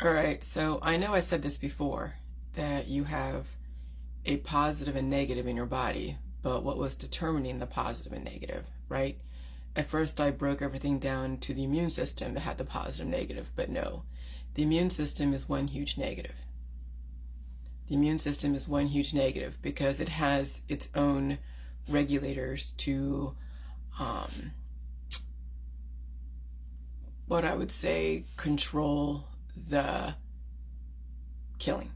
All right, so I know I said this before, that you have a positive and negative in your body, but what was determining the positive and negative, right? At first I broke everything down to the immune system that had the positive and negative, but no. The immune system is one huge negative. The immune system is one huge negative because it has its own regulators to, what I would say, control the killing.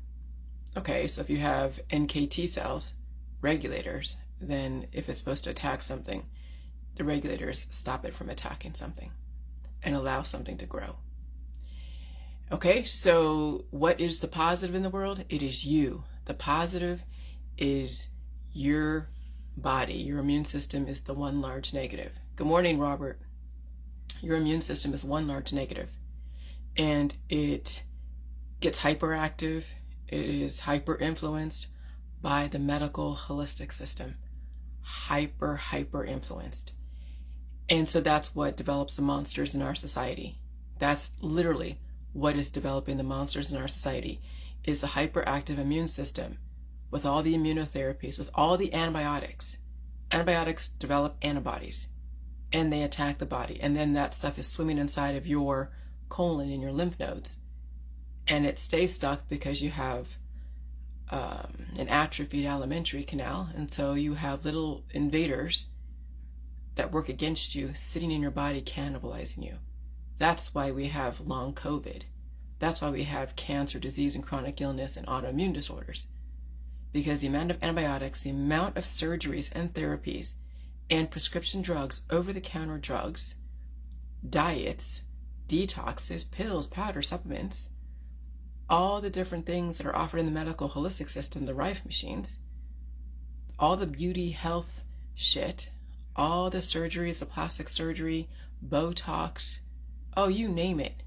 Okay, so if you have NKT cells, regulators, then if it's supposed to attack something, the regulators stop it from attacking something and allow something to grow. Okay, so what is the positive in the world? It is you. The positive is your body. Your immune system is the one large negative. Good morning, Robert. Your immune system is one large negative, and it gets hyperactive. It is hyper influenced by the medical holistic system. Hyper influenced. And so that's what develops the monsters in our society. That's literally what is developing the monsters in our society, is the hyperactive immune system with all the immunotherapies, with all the antibiotics. Antibiotics develop antibodies and they attack the body. And then that stuff is swimming inside of your colon and your lymph nodes. And it stays stuck because you have an atrophied alimentary canal. And so you have little invaders that work against you sitting in your body, cannibalizing you. That's why we have long COVID. That's why we have cancer, disease, and chronic illness and autoimmune disorders. Because the amount of antibiotics, the amount of surgeries and therapies and prescription drugs, over-the-counter drugs, diets, detoxes, pills, powder, supplements, all the different things that are offered in the medical holistic system, the Rife machines, all the beauty, health shit, all the surgeries, the plastic surgery, Botox, oh, you name it.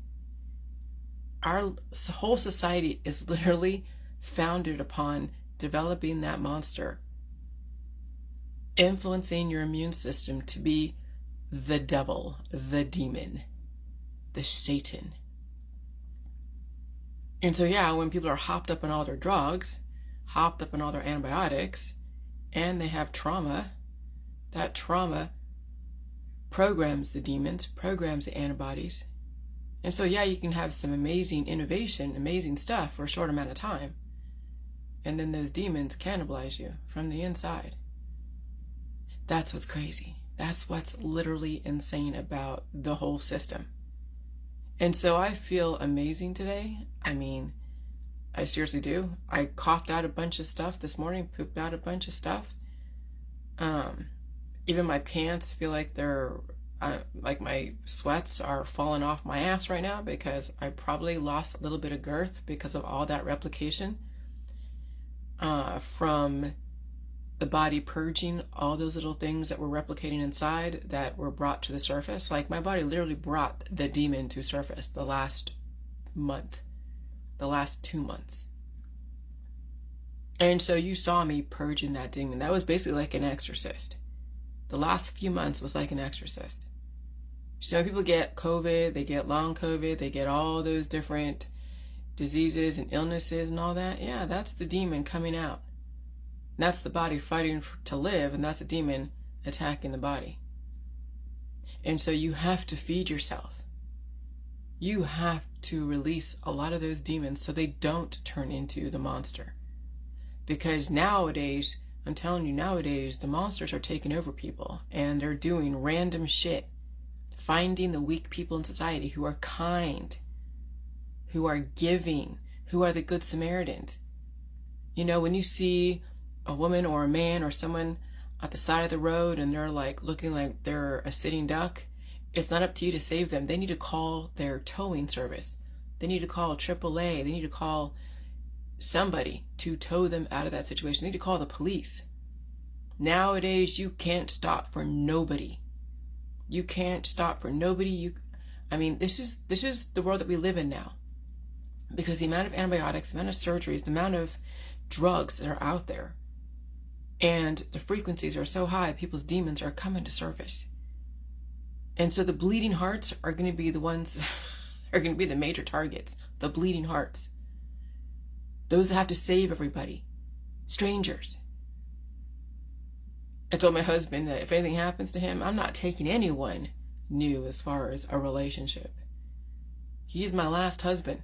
Our whole society is literally founded upon developing that monster, influencing your immune system to be the devil, the demon, the Satan. And so, yeah, when people are hopped up on all their drugs, hopped up on all their antibiotics, and they have trauma, that trauma programs the demons, programs the antibodies. And so, yeah, you can have some amazing innovation, amazing stuff for a short amount of time. And then those demons cannibalize you from the inside. That's what's crazy. That's what's literally insane about the whole system. And so I feel amazing today. I mean, I seriously do. I coughed out a bunch of stuff this morning, pooped out a bunch of stuff. Even my pants feel like they're, like my sweats are falling off my ass right now because I probably lost a little bit of girth because of all that replication from the body purging all those little things that were replicating inside that were brought to the surface. Like my body literally brought the demon to surface the last month, the last 2 months. And so you saw me purging that demon. That was basically like an exorcist. The last few months was like an exorcist. So people get COVID, they get long COVID, they get all those different diseases and illnesses and all that. Yeah, that's the demon coming out. That's the body fighting to live, and that's a demon attacking the body. And so you have to feed yourself. You have to release a lot of those demons so they don't turn into the monster. Because nowadays, I'm telling you, nowadays, the monsters are taking over people, and they're doing random shit. Finding the weak people in society who are kind, who are giving, who are the good Samaritans. You know, when you see a woman or a man or someone at the side of the road and they're like looking like they're a sitting duck, it's not up to you to save them. They need to call their towing service. They need to call AAA. They need to call somebody to tow them out of that situation. They need to call the police. Nowadays, you can't stop for nobody. You can't stop for nobody. I mean, this is the world that we live in now. Because the amount of antibiotics, the amount of surgeries, the amount of drugs that are out there, and the frequencies are so high, people's demons are coming to surface. And so the bleeding hearts are going to be the ones are going to be the major targets, the bleeding hearts. Those that have to save everybody. Strangers. I told my husband that if anything happens to him, I'm not taking anyone new as far as a relationship. He's my last husband.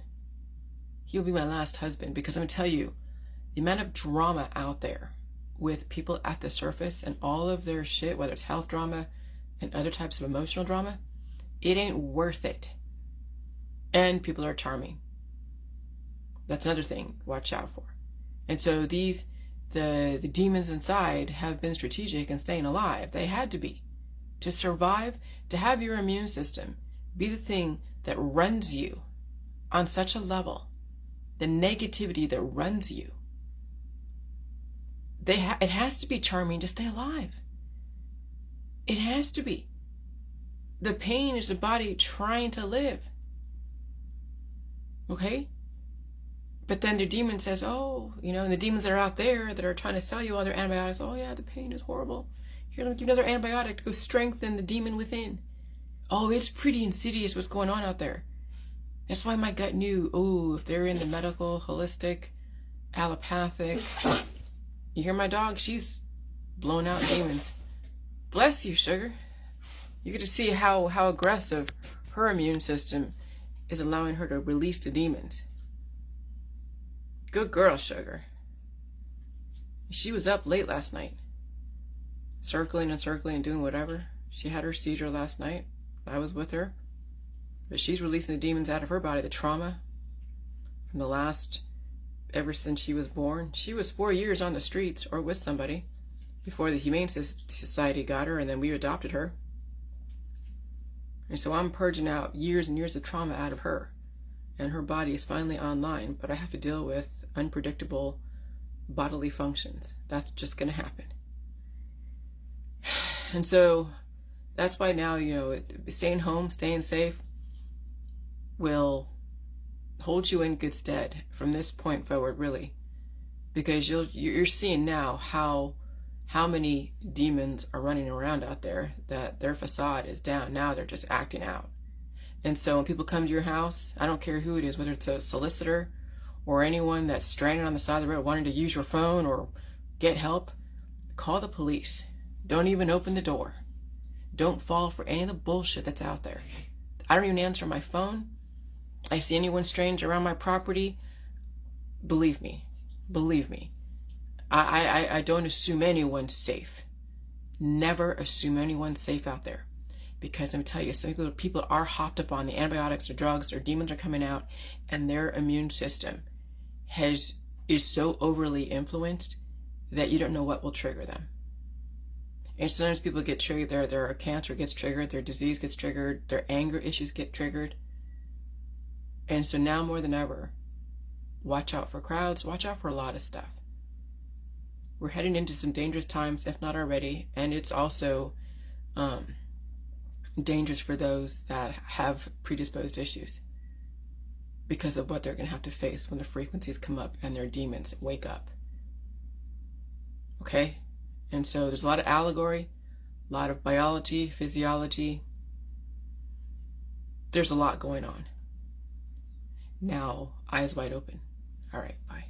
He'll be my last husband, because I'm going to tell you, the amount of drama out there with people at the surface and all of their shit, whether it's health drama and other types of emotional drama, it ain't worth it. And people are charming. That's another thing to watch out for. And so the demons inside have been strategic in staying alive. They had to be. To survive, to have your immune system be the thing that runs you on such a level, the negativity that runs you, it has to be charming to stay alive. It has to be. The pain is the body trying to live. Okay? But then the demon says, oh, and the demons that are out there that are trying to sell you all their antibiotics, oh yeah, the pain is horrible. Here, let me give you another antibiotic to go strengthen the demon within. Oh, it's pretty insidious what's going on out there. That's why my gut knew, if they're in the medical, holistic, allopathic. You hear my dog? She's blowing out demons. Bless you, Sugar. You get to see how aggressive her immune system is allowing her to release the demons. Good girl, Sugar. She was up late last night, circling and circling and doing whatever. She had her seizure last night. I was with her. But she's releasing the demons out of her body, the trauma from ever since she was born. She was 4 years on the streets or with somebody before the Humane Society got her, and then we adopted her. And so I'm purging out years and years of trauma out of her. And her body is finally online, but I have to deal with unpredictable bodily functions. That's just going to happen. And so that's why now, staying home, staying safe will hold you in good stead from this point forward, really. Because you're seeing now how many demons are running around out there, that their facade is down. Now they're just acting out. And so when people come to your house, I don't care who it is, whether it's a solicitor or anyone that's stranded on the side of the road wanting to use your phone or get help, call the police. Don't even open the door. Don't fall for any of the bullshit that's out there. I don't even answer my phone. I see anyone strange around my property. Believe me. I don't assume anyone's safe. Never assume anyone's safe out there. Because let me tell you, some people are hopped up on the antibiotics or drugs, or demons are coming out, and their immune system is so overly influenced that you don't know what will trigger them. And sometimes people get triggered, their cancer gets triggered, their disease gets triggered, their anger issues get triggered. And so now more than ever, watch out for crowds, watch out for a lot of stuff. We're heading into some dangerous times, if not already, and it's also dangerous for those that have predisposed issues because of what they're going to have to face when the frequencies come up and their demons wake up. Okay? And so there's a lot of allegory, a lot of biology, physiology. There's a lot going on. Now, eyes wide open. All right, bye.